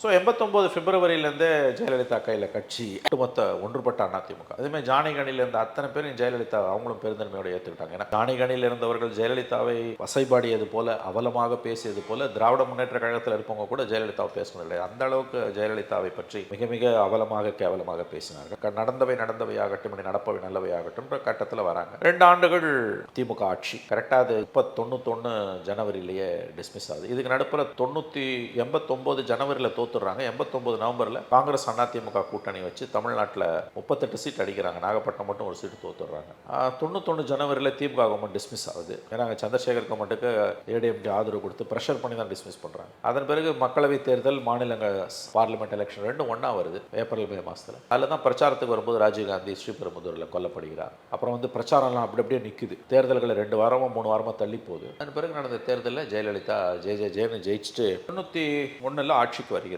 So 89 பிப்ரவரியிலேருந்தே Jayalalithaa கையில் கட்சி ஒட்டுமொத்த ஒன்றுபட்ட அதிமுக. அதேமாதிரி ஜானகியில் இருந்த அத்தனை பேரும் ஜெயலலிதா அவங்களும் பெருந்தன்மையோடு ஏற்றுக்கிட்டாங்க. ஏன்னா ஜானகியில் இருந்தவர்கள் ஜெயலலிதாவை வசைபாடியது போல, அவலமாக பேசியது போல திராவிட முன்னேற்ற கழகத்தில் இருப்பவங்க கூட ஜெயலலிதாவை பேசவில்லை. அந்த அளவுக்கு ஜெயலலிதாவை பற்றி மிக மிக அவலமாக கேவலமாக பேசினார்கள். நடந்தவையாகட்டும், இனி நடப்பவை நல்லவையாகட்டும் கட்டத்தில் வராங்க. 2 ஆண்டுகள் திமுக ஆட்சி. கரெக்டாக அது 91 ஜனவரியிலேயே டிஸ்மிஸ் ஆகுது. இதுக்கு நடுப்புற 89 ஜனவரியில் தோத்துடுறாங்க. 89 நவம்பரில் காங்கிரஸ் அதிமுக கூட்டணி வச்சு தமிழ்நாட்டில் 38 சீட் அடிக்கிறாங்க. நாகப்பட்டினம் மட்டும் ஒரு சீட்டு தோத்துடுறாங்க. 91 ஜனவரியில் திமுக கவர்மெண்ட் டிஸ்மிஸ் ஆகுது. ஏன்னா சந்திரசேகர் கவர்மெண்ட்டுக்கு ஏடிஎம்கே ஆதரவு கொடுத்து ப்ரெஷர் பண்ணி தான் டிஸ்மிஸ் பண்ணுறாங்க. அதன் பிறகு மக்களவை தேர்தல், மாநிலங்கள் பார்லிமெண்ட் எலெக்ஷன் ரெண்டும் ஒன்றா வருது ஏப்ரல் மே மாதத்தில். அதில் தான் பிரச்சாரத்துக்கு வரும்போது ராஜீவ்காந்தி ஸ்ரீபெரும்புதூரில் கொல்லப்படுகிறார். அப்புறம் பிரச்சாரம்லாம் அப்படியே நிற்குது. தேர்தல்களை 2 வாரமோ 3 வாரமோ தள்ளி போகுது. அதன் பிறகு நடந்த தேர்தலில் ஜெயலலிதா ஜெயன்னு ஜெயிச்சுட்டு 91 ஆட்சிக்கு வருகிறார்.